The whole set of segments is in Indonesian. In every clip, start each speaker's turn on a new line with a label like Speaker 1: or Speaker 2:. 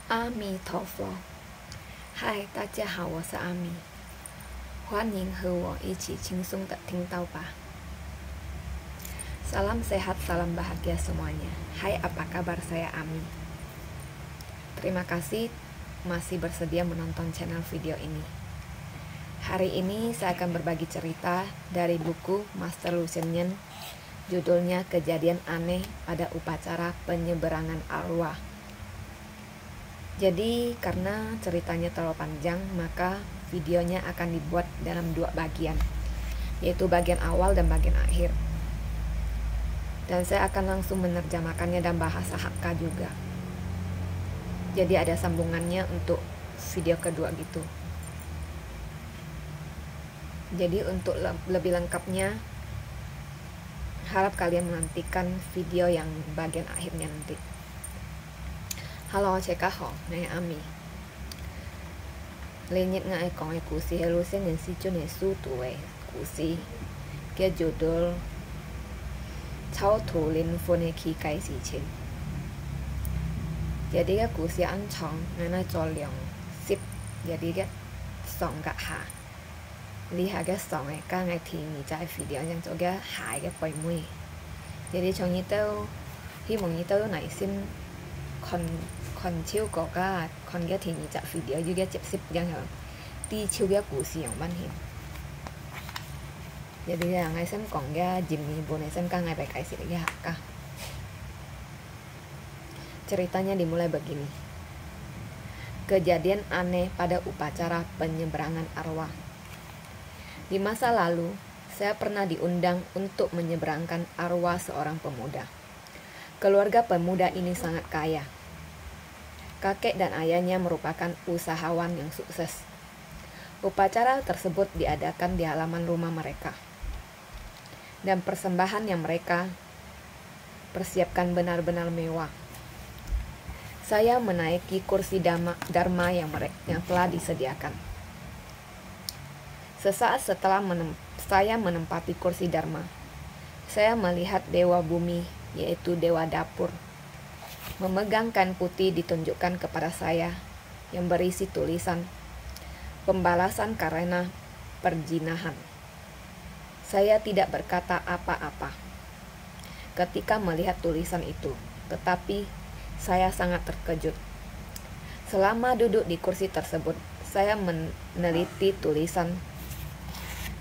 Speaker 1: 阿弥陀佛，嗨，大家好，我是阿弥，欢迎和我一起轻松的听到吧。Salam sehat, salam bahagia semuanya. Hai, apa kabar? Saya Ami. Terima kasih masih bersedia menonton channel video ini. Hari ini saya akan berbagi cerita dari buku Master Lucian, judulnya Kejadian Aneh pada Upacara Penyeberangan Arwah. Jadi karena ceritanya terlalu panjang, maka videonya akan dibuat dalam dua bagian, yaitu bagian awal dan bagian akhir. Dan saya akan langsung menerjemahkannya dalam bahasa Hakka juga. Jadi ada sambungannya untuk video kedua gitu. Jadi untuk lebih lengkapnya, harap kalian menantikan video yang bagian akhirnya nanti. Halo, cekah ho, naya Ami. Lenyit ngai kong kusi helusen yang si chun su tuwe kusi. Kia judul Cháu thủ linh phone khi cái gì trên. Jadi cái故事ăn長，我哋做兩集，jadi cái song cái hạ，呢下cái song cái加cái thì mình在 video yang做cái hạ cái bài mới. Jadi trong như tao hy vọng như tao này xin con chiếu có con cái thì mình在 video juga chụp xếp yang đi chiếu cái故事yang ban hiện. Jadi là ngay xem còn cái Jimmy boleh xem kan ngay baik kasih lagi Hakka. Ceritanya dimulai begini. Kejadian aneh pada upacara penyeberangan arwah. Di masa lalu, saya pernah diundang untuk menyeberangkan arwah seorang pemuda. Keluarga pemuda ini sangat kaya. Kakek dan ayahnya merupakan usahawan yang sukses. Upacara tersebut diadakan di halaman rumah mereka. Dan persembahan yang mereka persiapkan benar-benar mewah. Saya menaiki kursi dharma yang telah disediakan. Sesaat setelah saya menempati kursi dharma, saya melihat dewa bumi, yaitu dewa dapur, memegang kain putih ditunjukkan kepada saya yang berisi tulisan pembalasan karena perjinahan. Saya tidak berkata apa-apa ketika melihat tulisan itu, tetapi saya sangat terkejut. Selama duduk di kursi tersebut, saya meneliti tulisan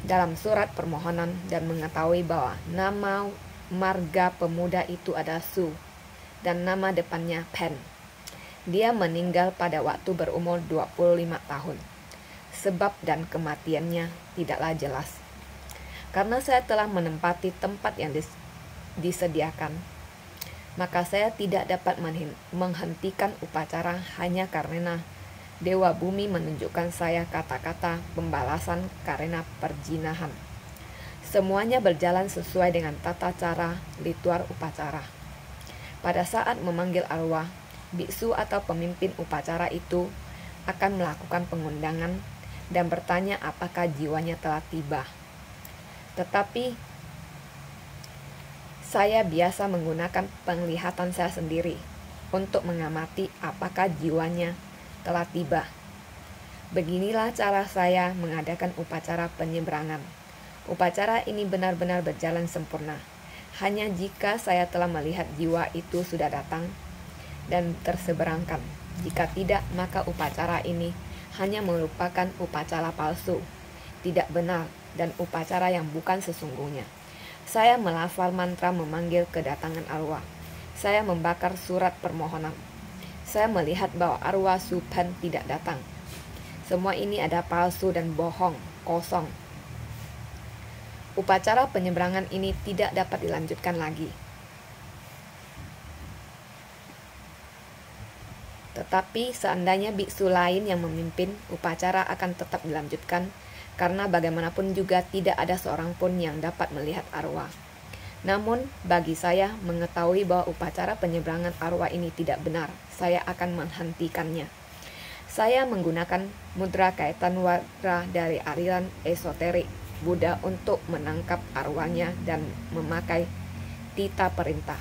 Speaker 1: dalam surat permohonan dan mengetahui bahwa nama marga pemuda itu adalah Su dan nama depannya Pen. Dia meninggal pada waktu berumur 25 tahun. Sebab dan kematiannya tidaklah jelas. Karena saya telah menempati tempat yang disediakan, maka saya tidak dapat menghentikan upacara hanya karena Dewa Bumi menunjukkan saya kata-kata pembalasan karena perjinahan. Semuanya berjalan sesuai dengan tata cara ritual upacara. Pada saat memanggil arwah, biksu atau pemimpin upacara itu akan melakukan pengundangan dan bertanya apakah jiwanya telah tiba. Tetapi saya biasa menggunakan penglihatan saya sendiri untuk mengamati apakah jiwanya telah tiba. Beginilah cara saya mengadakan upacara penyeberangan. Upacara ini benar-benar berjalan sempurna. Hanya jika saya telah melihat jiwa itu sudah datang dan terseberangkan. Jika tidak, maka upacara ini hanya merupakan upacara palsu, tidak benar, dan upacara yang bukan sesungguhnya. Saya melafal mantra memanggil kedatangan arwah. Saya membakar surat permohonan. Saya melihat bahwa arwah Supan tidak datang. Semua ini ada palsu dan bohong, kosong. Upacara penyeberangan ini tidak dapat dilanjutkan lagi. Tetapi seandainya biksu lain yang memimpin, upacara akan tetap dilanjutkan, karena bagaimanapun juga tidak ada seorang pun yang dapat melihat arwah. Namun, bagi saya mengetahui bahwa upacara penyeberangan arwah ini tidak benar, saya akan menghentikannya. Saya menggunakan mudra kaitan wara dari aliran esoterik Buddha untuk menangkap arwahnya dan memakai tita perintah.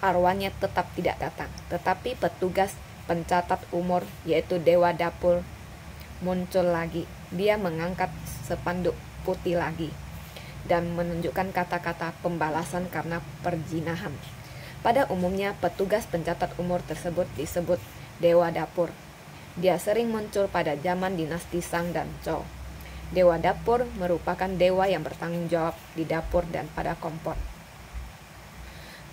Speaker 1: Arwahnya tetap tidak datang, tetapi petugas pencatat umur, yaitu Dewa Dapur, muncul lagi. Dia mengangkat spanduk putih lagi dan menunjukkan kata-kata pembalasan karena perzinahan. Pada umumnya, petugas pencatat umur tersebut disebut Dewa Dapur. Dia sering muncul pada zaman dinasti Shang dan Zhou. Dewa Dapur merupakan dewa yang bertanggung jawab di dapur dan pada kompor.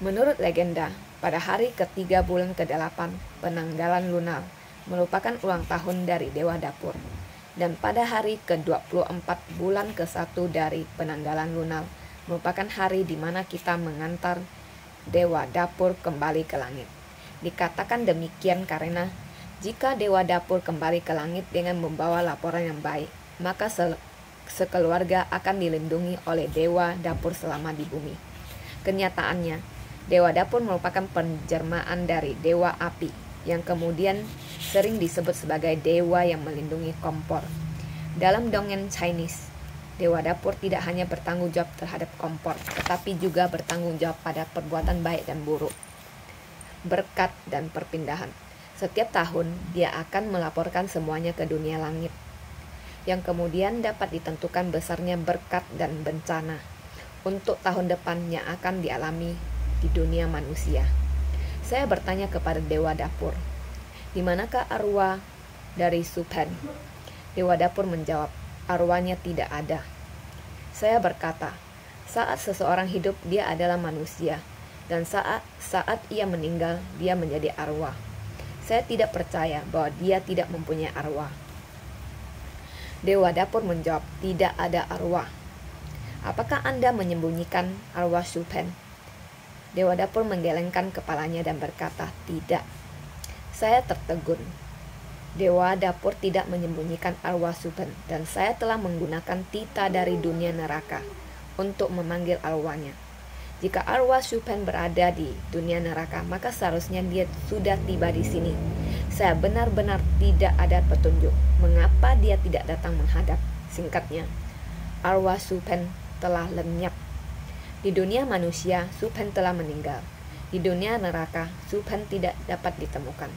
Speaker 1: Menurut legenda, pada hari ketiga bulan ke-8 penanggalan lunar merupakan ulang tahun dari Dewa Dapur. Dan pada hari ke-24 bulan ke-1 dari penanggalan lunar merupakan hari di mana kita mengantar Dewa Dapur kembali ke langit. Dikatakan demikian karena jika Dewa Dapur kembali ke langit dengan membawa laporan yang baik, maka sekeluarga akan dilindungi oleh Dewa Dapur selama di bumi. Kenyataannya, Dewa Dapur merupakan penjelmaan dari Dewa Api, yang kemudian sering disebut sebagai dewa yang melindungi kompor. Dalam dongeng Chinese, Dewa Dapur tidak hanya bertanggung jawab terhadap kompor, tetapi juga bertanggung jawab pada perbuatan baik dan buruk, berkat dan perpindahan. Setiap tahun, dia akan melaporkan semuanya ke dunia langit, yang kemudian dapat ditentukan besarnya berkat dan bencana untuk tahun depan yang akan dialami di dunia manusia. Saya bertanya kepada Dewa Dapur, di manakah arwah dari Subhan? Dewa Dapur menjawab, arwahnya tidak ada. Saya berkata, saat seseorang hidup dia adalah manusia, dan saat ia meninggal dia menjadi arwah. Saya tidak percaya bahwa dia tidak mempunyai arwah. Dewa Dapur menjawab, tidak ada arwah. Apakah Anda menyembunyikan arwah Subhan? Dewa Dapur menggelengkan kepalanya dan berkata, tidak. Saya tertegun. Dewa Dapur tidak menyembunyikan arwah Subhan, dan saya telah menggunakan tita dari dunia neraka untuk memanggil arwahnya. Jika arwah Subhan berada di dunia neraka, maka seharusnya dia sudah tiba di sini. Saya benar-benar tidak ada petunjuk mengapa dia tidak datang menghadap. Singkatnya, arwah Subhan telah lenyap. Di dunia manusia, Subhan telah meninggal. Di dunia neraka, Subhan tidak dapat ditemukan.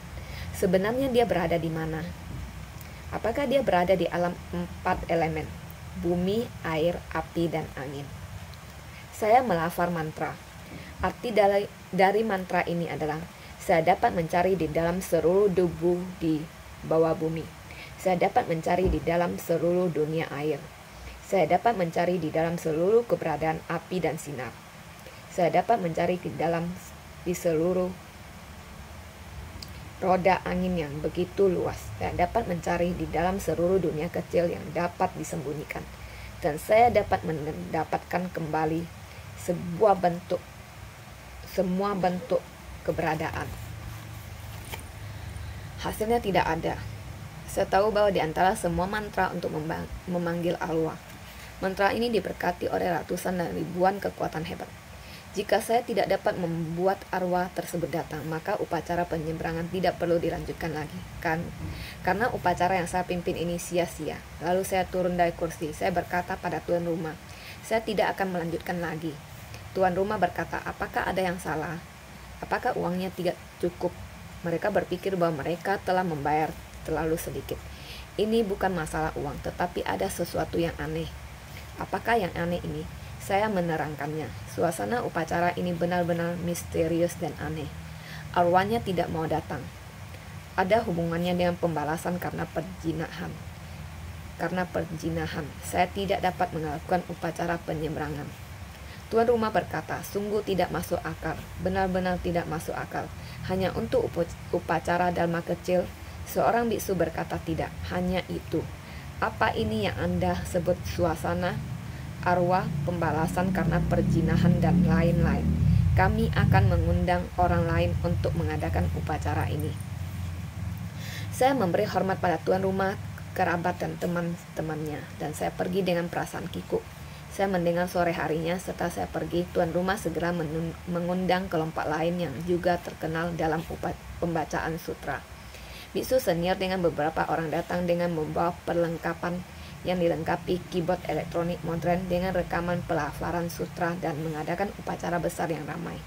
Speaker 1: Sebenarnya dia berada di mana? Apakah dia berada di alam 4 elemen? Bumi, air, api, dan angin. Saya melafal mantra. Arti dari mantra ini adalah, saya dapat mencari di dalam seluruh debu di bawah bumi. Saya dapat mencari di dalam seluruh dunia air. Saya dapat mencari di dalam seluruh keberadaan api dan sinar. Saya dapat mencari di seluruh roda angin yang begitu luas. Saya dapat mencari di dalam seluruh dunia kecil yang dapat disembunyikan. Dan saya dapat mendapatkan kembali semua bentuk keberadaan. Hasilnya tidak ada. Saya tahu bahwa di antara semua mantra untuk memanggil arwah, mantra ini diberkati oleh ratusan dan ribuan kekuatan hebat. Jika saya tidak dapat membuat arwah tersebut datang, maka upacara penyeberangan tidak perlu dilanjutkan lagi. Karena upacara yang saya pimpin ini sia-sia. Lalu saya turun dari kursi. Saya berkata pada tuan rumah, saya tidak akan melanjutkan lagi. Tuan rumah berkata, apakah ada yang salah? Apakah uangnya tidak cukup? Mereka berpikir bahwa mereka telah membayar terlalu sedikit. Ini bukan masalah uang, tetapi ada sesuatu yang aneh. Apakah yang aneh ini? Saya menerangkannya. Suasana upacara ini benar-benar misterius dan aneh. Arwahnya tidak mau datang. Ada hubungannya dengan pembalasan karena perzinahan. Saya tidak dapat melakukan upacara penyeberangan. Tuan rumah berkata, sungguh tidak masuk akal, benar-benar tidak masuk akal. Hanya untuk upacara dharma kecil, seorang biksu berkata tidak, hanya itu. Apa ini yang Anda sebut suasana, arwah, pembalasan karena perzinahan dan lain-lain? Kami akan mengundang orang lain untuk mengadakan upacara ini. Saya memberi hormat pada tuan rumah, kerabat dan teman-temannya, dan saya pergi dengan perasaan kikuk. Saya mendengar sore harinya setelah saya pergi, tuan rumah segera mengundang kelompok lain yang juga terkenal dalam pembacaan sutra. Biksu senior dengan beberapa orang datang dengan membawa perlengkapan yang dilengkapi keyboard elektronik modern dengan rekaman pelafalan sutra dan mengadakan upacara besar yang ramai.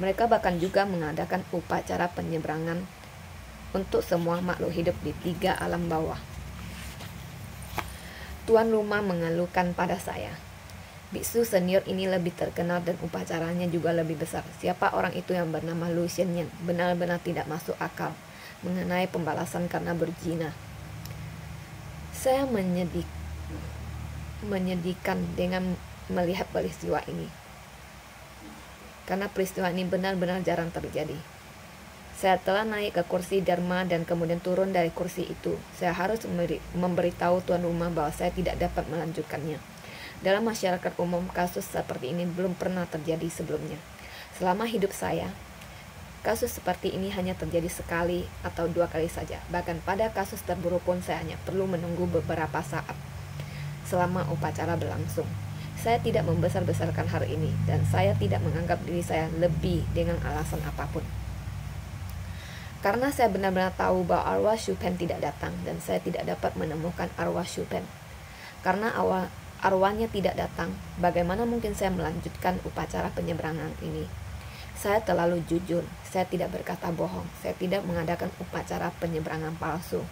Speaker 1: Mereka bahkan juga mengadakan upacara penyeberangan untuk semua makhluk hidup di 3 alam bawah. Tuan rumah mengeluhkan pada saya. Biksu senior ini lebih terkenal dan upacaranya juga lebih besar. Siapa orang itu yang bernama Lucien yang benar-benar tidak masuk akal mengenai pembalasan karena berzina. Saya menyedihkan dengan melihat peristiwa ini, karena peristiwa ini benar-benar jarang terjadi. Saya telah naik ke kursi Dharma dan kemudian turun dari kursi itu. Saya harus memberitahu tuan rumah bahwa saya tidak dapat melanjutkannya. Dalam masyarakat umum, kasus seperti ini belum pernah terjadi sebelumnya. Selama hidup saya, kasus seperti ini hanya terjadi sekali atau 2 kali saja. Bahkan pada kasus terburuk pun saya hanya perlu menunggu beberapa saat selama upacara berlangsung. Saya tidak membesar-besarkan hal ini, dan saya tidak menganggap diri saya lebih dengan alasan apapun. Karena saya benar-benar tahu bahwa arwah Chopin tidak datang, dan saya tidak dapat menemukan arwah Chopin. Karena arwahnya tidak datang, bagaimana mungkin saya melanjutkan upacara penyeberangan ini? Saya terlalu jujur, saya tidak berkata bohong, saya tidak mengadakan upacara penyeberangan palsu.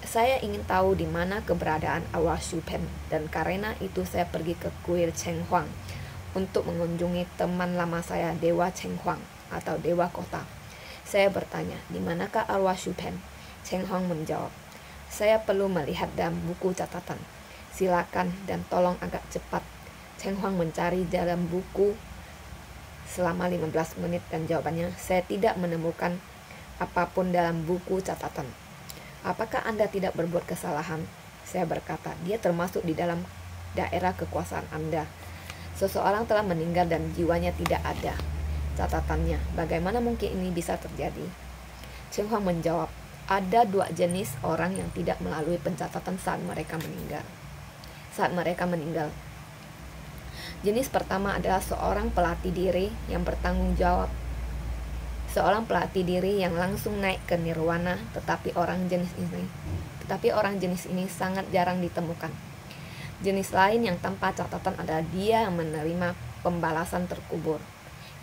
Speaker 1: Saya ingin tahu di mana keberadaan arwah Chopin, dan karena itu saya pergi ke kuil Cheng Huang untuk mengunjungi teman lama saya, Dewa Cheng Huang atau Dewa Kota. Saya bertanya, di manakah arwah Chopin? Cheng Huang menjawab, saya perlu melihat dalam buku catatan. Silakan dan tolong agak cepat. Cheng Huang mencari dalam buku selama 15 menit dan jawabannya, saya tidak menemukan apapun dalam buku catatan. Apakah Anda tidak berbuat kesalahan? Saya berkata, dia termasuk di dalam daerah kekuasaan Anda. Seseorang telah meninggal dan jiwanya tidak ada catatannya. Bagaimana mungkin ini bisa terjadi? Cheng Huang menjawab, ada 2 jenis orang yang tidak melalui pencatatan saat mereka meninggal. Jenis pertama adalah seorang pelatih diri yang bertanggung jawab. Seorang pelatih diri yang langsung naik ke nirwana, tetapi orang jenis ini sangat jarang ditemukan. Jenis lain yang tanpa catatan adalah dia yang menerima pembalasan terkubur,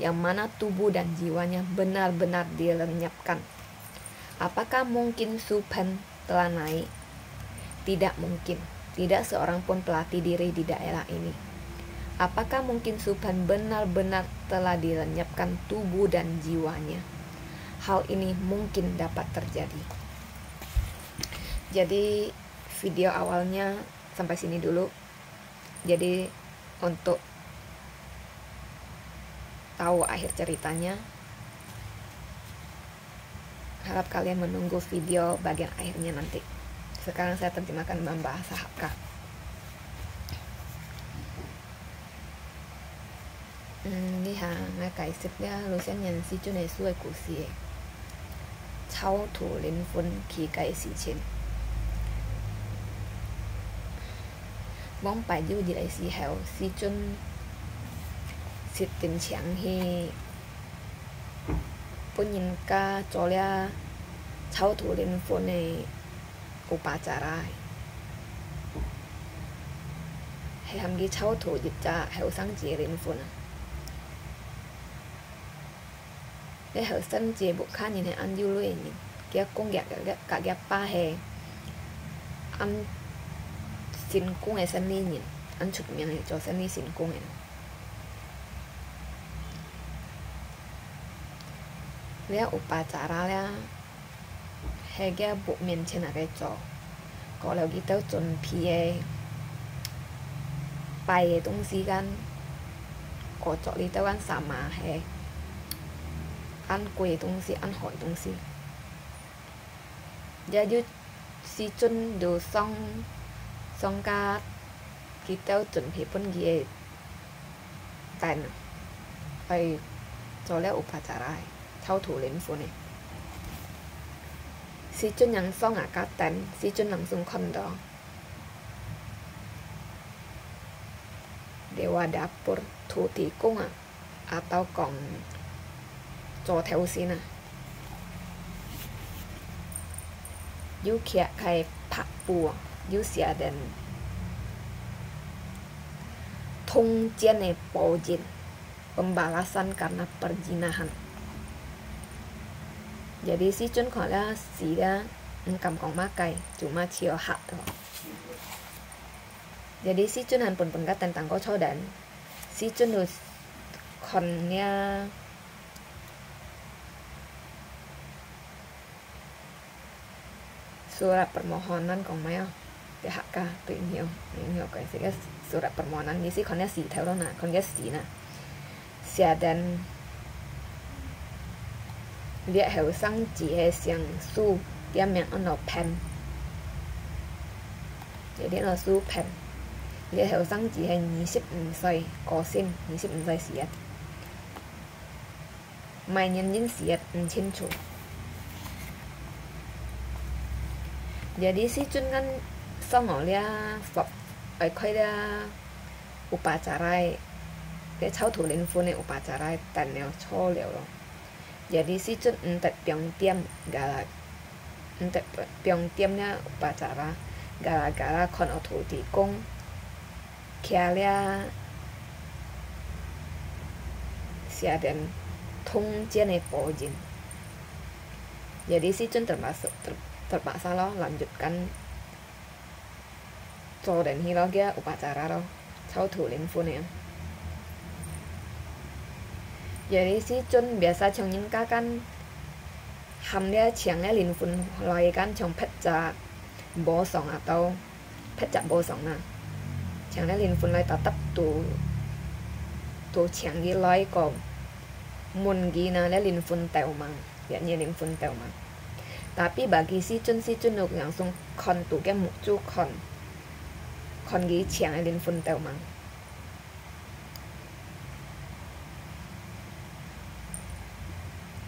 Speaker 1: yang mana tubuh dan jiwanya benar-benar dilenyapkan. Apakah mungkin Chopin telah naik? Tidak mungkin. Tidak seorang pun pelatih diri di daerah ini. Apakah mungkin Chopin benar-benar telah dilenyapkan tubuh dan jiwanya? Hal ini mungkin dapat terjadi. Jadi video awalnya sampai sini dulu. Jadi untuk tahu akhir ceritanya, harap kalian menunggu video bagian akhirnya nanti. Sekarang saya terjemahkan dalam bahasa Hakka. Ni ha nga cải釋咧，老先人士將你書嘅故事嘅抽圖靈魂奇計事情，往拜妖熱嚟時候，是將設定牆去本人家做了抽圖靈魂嘅upacara，係含佢抽圖熱咋後生子嘅靈魂啊。Để hở sân chế bộ khá nhìn thấy ăn dư lưu nhìn kia công gạc cả gạc ba hè ăn xin cung hay sân ly nhìn ăn chụp miệng cho sân ly xin cung này lẽ upacara lẽ hay cái bộ miệng trên là cái trò có là cái tao chuẩn bị bài东西กันcó chỗ đi tao ăn xả mà hay ăn quê东西ăn hỏi东西jadi si chun do song ca kita chuẩn bị pun gie tan ai cho lẽ upacara thao thủ lĩnh phụ này si chun yang song cả tan si chun langsung kondo Dewa dapur thủ thị cung atau còn cho theo xin yu kia kai pak bua yu xia den thung jian pojin pembalasan karena perzinahan Jadi si chun khỏi là xí ra cầm con má cày cuma chiều hạt thôi. Jadi si chun han pun penggat tentang koco dan si chun harus konnya surat permohonan của mày để hạ ca tự nhiều cái sẽ surat permohonan như si konnya xí theo đó nè, konnya xí nè xia dan liệt hậu sang chỉ hay xiang su tiêm miệng ăn nó pen jadi nó su pen liệt hậu sang chỉ hay 25 岁 có xin 25 岁 siết mai nhân nhân siết清楚. Jadi si chun kan song dia phật ở khơi dia upacara dia chau thủ linh phu này upacara tận nèo cho liệu rồi. Jadi si chun entet piang tiam gara entet piang tiam nya upacara gara-gara kon ở thủ tỷ công kia lia sia dan thông chia này bỏ jin. Jadi si chun terpaksa lo lanjutkan cho đến khi lo kia upacara lo chau thủ linh phu này. Jadi si chun biasa trong những các kan ham dia chiang dia linh phun loài kan trong pecha bo song atau pecha bo song na chiang dia linh phun loài tatap tu chiang gi loài ko mun gi na dia linh phun teo mang ya ni linh phun teo mang. Tapi bagi si chun được langsung kon tu ke muk chu kon gi chiang dia linh phun teo mang.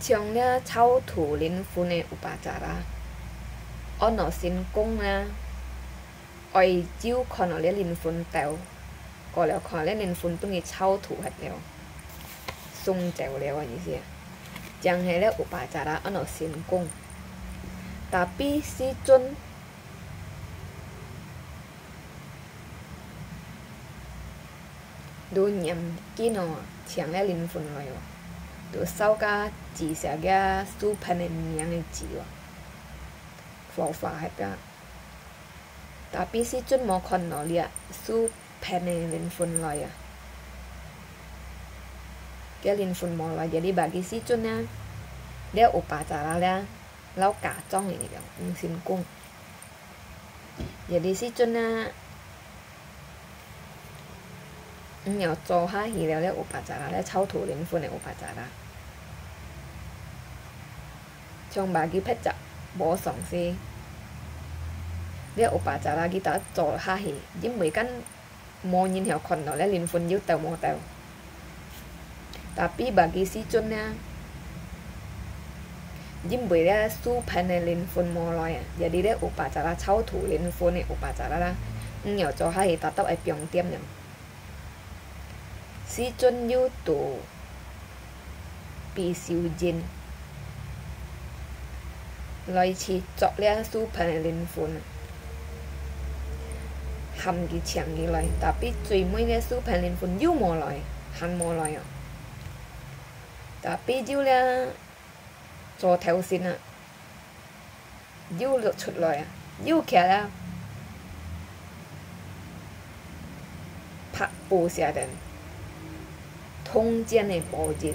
Speaker 1: Trong lia chau thủ linh phu này upacara on nó xin cung na oi chiu con nó linh phu tèo có lẽ con linh phu tung chau thủ hạt leo sung tèo leo như thế chẳng hay là upacara on nó xin cung tapi si chun du nhầm kino chẳng lẽ linh phu rồi tu sau cả chỉ sẽ ra su panen yang chỉ wa phổ phá hết ra tapi si chun mo kon nó lia su panen linh phun loài à cái linh phun mo loài jadi bagi si chun nha dia upacara lah lau cả trong ini kan xin cung jadi si chun nha nhỏ cho ha hi leo leo upacara leo chau thủ linh phu này upacara trong bagi pecha bo song si leo upacara kita cho ha hi jim bui kan mo nhìn hiểu kon nó leo linh phu yu tao mo tao tapi bagi si chun nha jim bui leo su panel linh phu mo loy jadi leo upacara chau thủ linh phu này upacara la nhỏ cho ha hi ta tao ai piong tiêm nhang si chun yu tu pi siu jin loài chi chọc lia su pan linh phun ham gi chiang gi loài tapi chui mỗi lia su pan linh phun yu mo loài han mo loài tapi yu lia cho theo xin à yu lượt chụt loài yu kia la pak pu sia den Tongjian yang pojin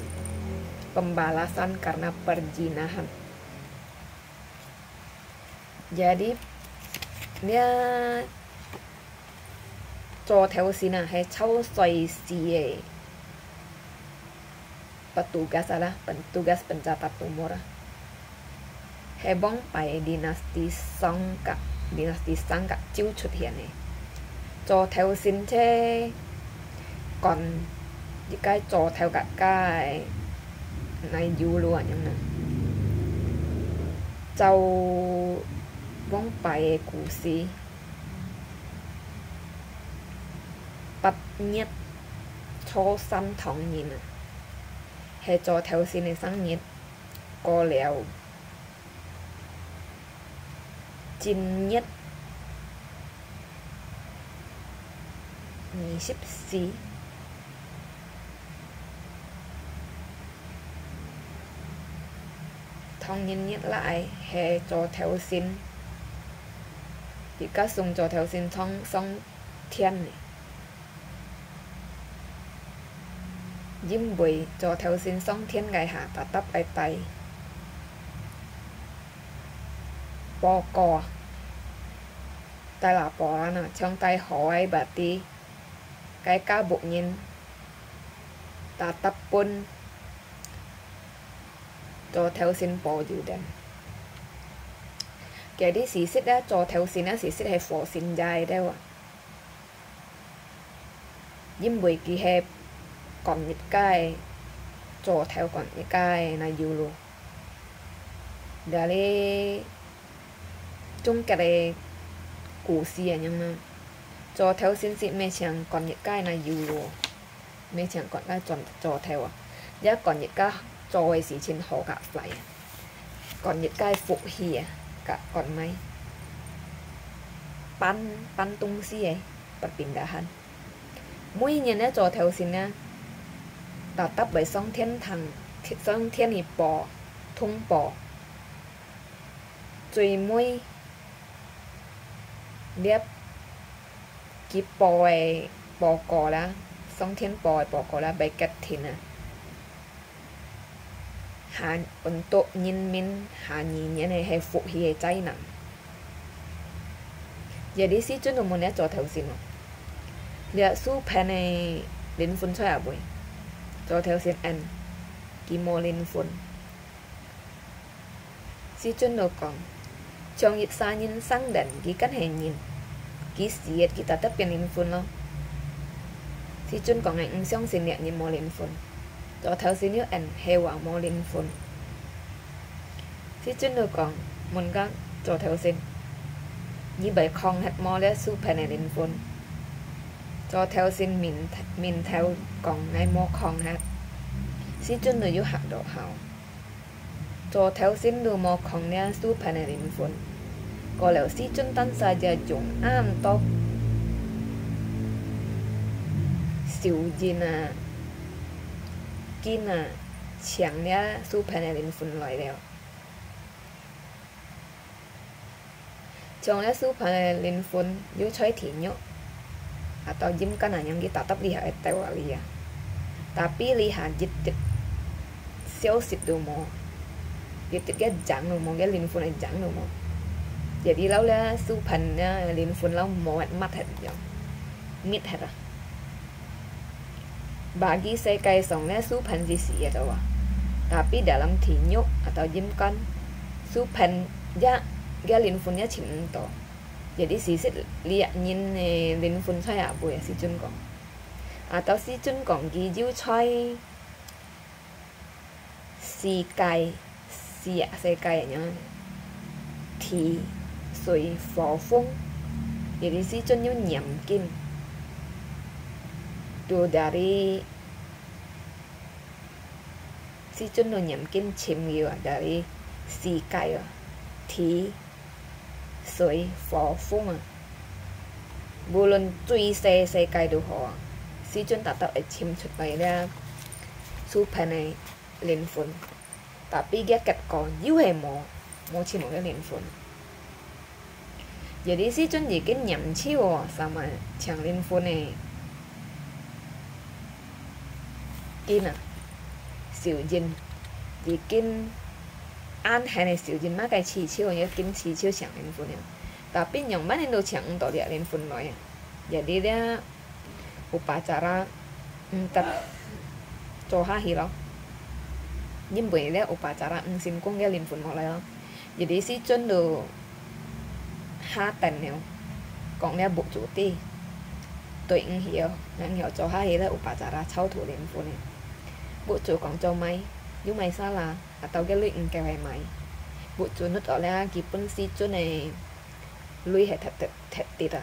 Speaker 1: pembalasan karena perjinahan. Jadi dia cho theo xin là hay chau soi si petugas adalah petugas pencatat umur hebong pai dinasti Sangka chiu chut hiện này cho theo xin thế còn những cái cho theo cả cái này du luôn nhưng nè châu vong bài cụ sĩ bắt nhất cho xăm thòng nhìn hay cho theo xin này sang nhất có lẽo chín nhất nhị xếp xí không nhìn nhất lại hệ cho theo xin thì các sung cho theo xin trong song thiên này Dím bụi cho theo xin song thiên gai hạ ta tấp ai tay bò cò tay là bò nè trong tay hỏi bà tí cái cá bộ nhìn ta tập bún cho theo xin bò dù đen cái đi xí xích á cho theo xin á xí xích hay phổ xin dài đâu à Dím bụi kỳ hẹp còn nhịp cái cho theo còn nhịp cái là dù luôn đã đi chung cái này củ xì nhưng mà cho theo xin xin mẹ chẳng còn những cái này dù luôn mẹ chẳng còn cái chọn cho theo à giá còn những cái cho ấy xí trên họ cả phải còn những cái phụ hìa cả còn mấy pan tung xí ấy bật bình đã hẳn mỗi nhân á cho theo xin á ta tập bởi song thiên thì bò thung bò rồi mỗi liếp cái bò cò lá song thiên bò cò lá bay cắt thì nè hà untuk nhìn mình hà nhìn như này hay phụ hi cháy nặng jadi si chun một nét cho theo xin nó liệu su pen này đến phun xoay à buổi cho theo xin ăn kí mô lên phun si chun nó còn trong ít xa nhìn sang đần kí cắt hệ nhìn kí xiết kita tập biến lên phun lo si chun còn ngành xong xin nhẹ nhìn mô lên phun cho theo xin nhớ ăn heo à mô lên phun si chun nó còn muốn các cho theo xin như vậy không hết mô lên su pen này lên phun cho theo xin mình theo còn ngay mô không hết si chun nó yếu hạt độ hào cho theo xin đồ mô không nha su pen này lên phun kalau si Chuntan saja jong top siêu jina kina chẳng nhá su panelin phun loại đeo trong nhá su panelin phun yếu chơi thì nhớ atau jim kan yang kita tetap lihat tahu lihat tapi lihat jitit siêu xịt đồ mò jitit cái chẳng đồ mò cái lin phun này chẳng đồ mò jadi lâu là su phần lên phun lâu một mắt hết rồi mít hết rồi bagi saya kai song là su phần gì xí ở đâu à tapi dalam tinyuk atau jimkan su phần ya dia lên phun ya chỉnh to jadi si sit lihat nhìn lên phun saya à buổi si chun còn atau si chun còn ghi dấu chơi si kai nhá thì水火風jadi si chun yu nyamkin tu dari si chun no nyamkin chim yu dari si kai thì水火風無論最細界都好si chun tetap chim出嚟啦 super này lên phun tapi dia ket còn yu hay mau chim một cái lên phun jadi si chun bikin nyamchiwo sama chang lin phun này kina siêu jin bikin an hay này siêu jin má cái chi chiêu nhớ kim chi chiêu chang lin phun này tapi yang mana itu chang to dia lin phun nói jadi dia upacara entar cho hahi lo nhưng bởi dia upacara xin kong dia lin phun mulai lo jadi si chun do ha tần nèo còn nè bộ chủ ti tuổi hiểu ngang hiểu cho hai là upacara cháu thủ lên phun này bộ chủ còn cho mày nhưng mày sao là tao cái luyện cái mày bộ chủ nó ở là kịp phân si chỗ này lui hệ thật tịt à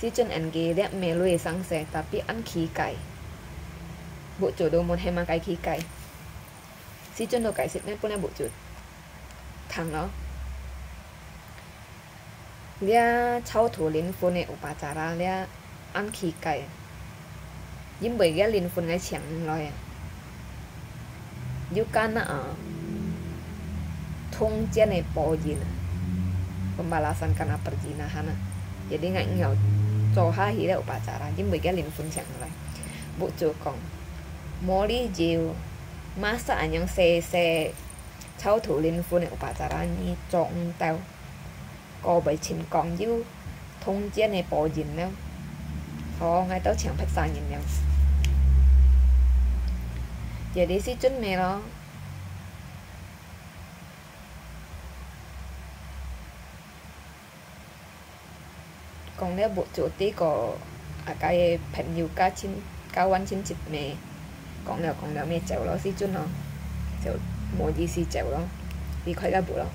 Speaker 1: si chân ăn kia đẹp mẹ lui sáng sớm tapi ăn khí cày bộ chủ đồ một hay mà cái khí cày si chân đồ cày xịt nên bộ chủ thằng đó dia cháu thủ lên phun này upacara dia ăn khí cày nhưng bởi cái lên phun cái chẳng rồi dù can ở 통전의 보진, pembalasan karena perzinahan. Jadi ngại nghèo cho hai hí đậu bà trả ra chứ 10 cái linh phun chẳng lại bộ chủ còn mori jiu masa anyong se cháu thủ linh phun đậu bà trả ra như chọn tao có bởi chính còn dư thông chia này bỏ dình đâu họ ngay tao chẳng phải sang nhìn nhau jadi si chun mẹ đó còn nếu bộ chủ tí có cái朋友加親交溫親戚咩講了咩走咯si chun咯就冇意思走咯離開個部咯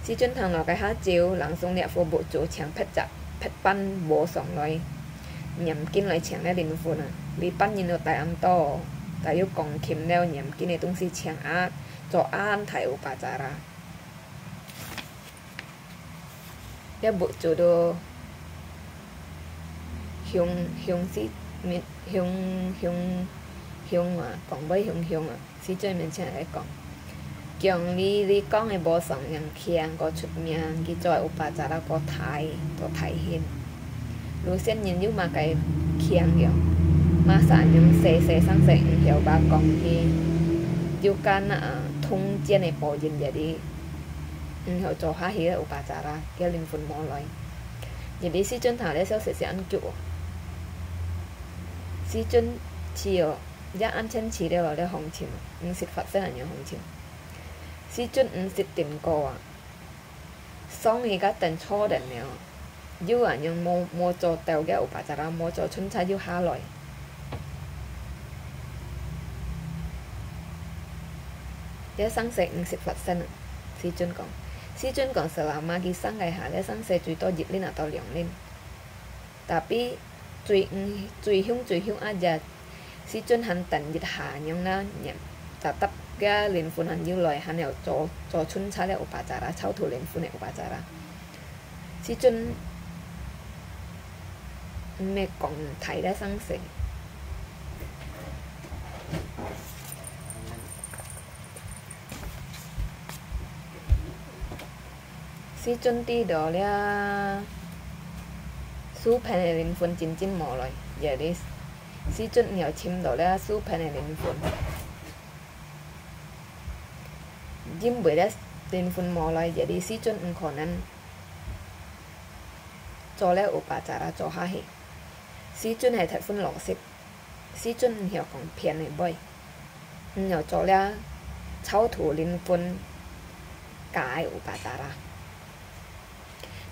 Speaker 1: si chun thằng nào cái hát chiều lặng xuống nè phô bộ chủ chẳng phết chặt phết pan bộ sòng lại nhầm kinh lại chẳng để đình phun à vì pan nhìn được tại âm to tại yêu còn kiếm đeo nhầm kinh này tung si chẳng á cho an thải ở bà già ra cái bộ chủ đồ hướng si hướng à còn với hướng à si chun mình chẳng ai còn Kiong li con ai bộ sòng yang khiang có chút miệng cái trò ở bà già có thái hiền lúc xem nhìn như mà cái khiang kiểu mà sản những xe sang xe hiểu bà con thì yêu can thông chia này bỏ dình jadi hiểu cho há hí ở bà già ra cái linh phun mò lại jadi si chun thảo để sẽ ăn chủ si chun chiều giá ăn chân chỉ đều là để hồng chiều nhưng xịt phật sẽ là nhiều hồng chiều si chun xịt tiền cổ xong thì các tên cho đến nữa yêu nhưng mua cho tàu cái ở bà già ra mua cho chun cha yêu hà loại để sáng sớm xịt phật sen si chun còn sợ là mà cái sáng ngày hạ để sáng sớm最多熱lên là tao涼lên tapi最凶aja si chun hắn tận nhiệt hạ nhưng nó nhẹ tập cái linh phun hắn như lời hắn đều cho chun cha để bà già ra cháu thủ linh phun này bà già ra si chun mẹ còn thấy đã sáng sớm si chun ti đó là su pen này linh phun chín mỏ rồi giờ đi si chun nhiều chim đó là su pen này linh phun Jim bởi đã linh phun mỏ rồi giờ đi si chun khả năng cho lẽ ở bà già ra cho ha hệ si chun hay thật phun lỏng xịt si chun hiểu còn phiền này bơi nhiều cho lẽ cháu thủ linh phun cái ở bà già ra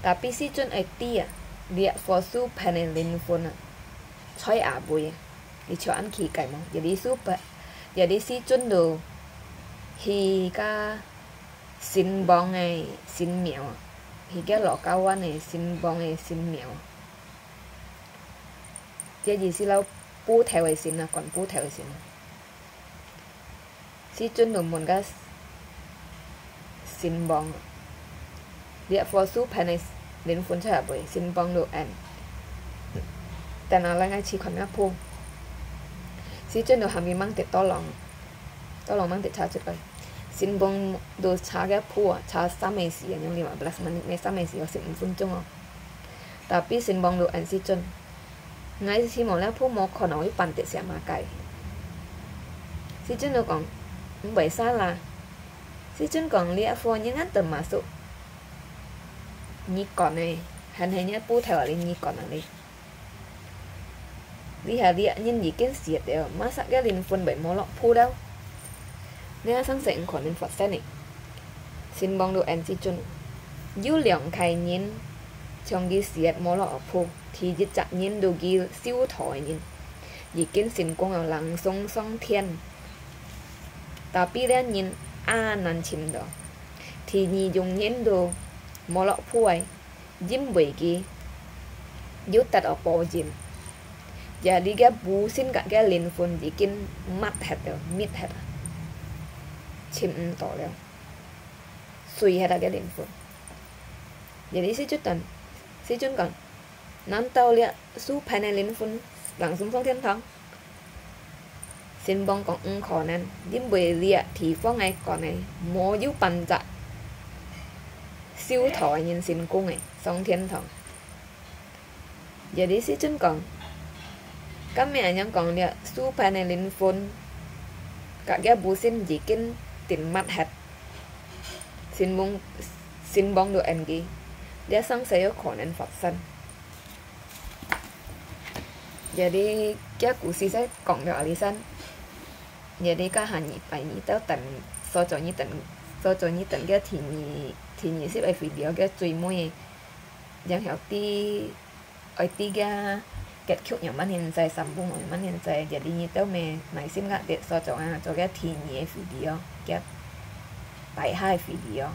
Speaker 1: tapi si chun ai tia dia for su panel linh phun choi bùi đi cho ăn khí cải mà jadi si chun đồ hi ka xin bong này xin mèo hi cái lọ cao quan này xin bong này xin mèo cái gì si lâu pu theo ấy xin à còn pu theo ấy xin si chun đồ muốn cái xin bong dia for su panel linh phun choi bùi xin bong đồ ănแต่nào là ngay chỉ còn ngáp puông si chun đồ hàm mang tiệt to lòng mang tiệt cha chụp coi xin bong đồ cha cái pua cha 3 giờ nhưng 15 menit mấy 3 giờ 10 phút chung tapi xin bong đồ ăn si chun ngay si mau là phu một còn nói bàn tiệt sẽ mà cày si chun đồ còn bởi sao là si chun còn lia phu những ngắt tầm mà sụ nhị còn này hắn hay nhá pu theo lên nhị còn này đi hà địa nhìn gì cái xiết đều mà sao cái linh phun bảy mỏ lọ pu đâu nếu sáng sớm còn linh phật sen này xin bong đồ ăn si chun dữ lượng khai nhìn trong cái xiết mỏ lọ pu thì chỉ chặt nhìn đồ cái siêu thổi nhìn gì cái xin quang ở lăng song song thiên tapi dia nhìn nan chim đó thì nhị dùng nhìn đồ mỏ lọ pu ấy dính bởi cái dữ tật ở bộ dính jadi cái bu xin cả cái linh phun chỉ kinh mắt hết rồi mít hết chim to rồi suy hết cái linh phun jadi si chun còn nắm tàu lia su pen này linh phun lặng xuống thiên thắng xin bong còn khả năng dính bởi lia thì có ngày còn này mua dữ bàn chặt 修陀人神功诶，上天堂。Jadi si Chun講，kami hanya講dia supaya nelfon kak dia busin jikin tin mat hat sin bong do ng dia sang saya konen Phật. Jadi kia kusi saya講được alisan. Jadi ka hanyi pai ni tao tận so cho ni tận kia thì nhị xếp video kia chui môi yang hiểu ti ở tiga kết thúc yang man hiện tại sambung yang man hiện tại jadi ni tao mày sim ngắt để so cho cái thì nhị video kia tại hai video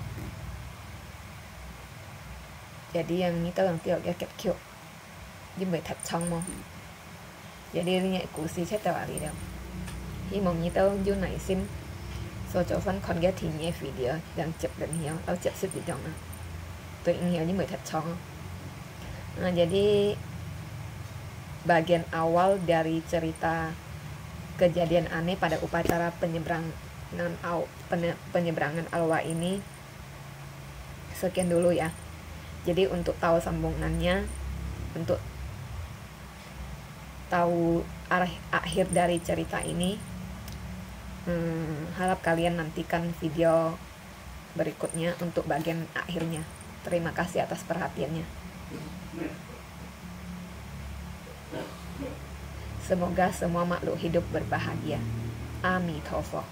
Speaker 1: jadi yang ni tao yang tiêu cái kết thúc nhưng mới thật xong mà jadi nhị cú si chết tao đi đâu hy vọng như tao vô này sim so cho phân con cái thì nhị video yang chụp dan hiểu tao chụp xếp video nữa tôi hiểu nhưng mới thật xong. Nah, jadi bagian awal dari cerita kejadian aneh pada upacara penyeberangan Alwa ini sekian dulu ya. Jadi untuk tahu sambungannya, untuk tahu arah akhir dari cerita ini, harap kalian nantikan video berikutnya untuk bagian akhirnya. Terima kasih atas perhatiannya. Semoga semua makhluk hidup berbahagia. Amitofo.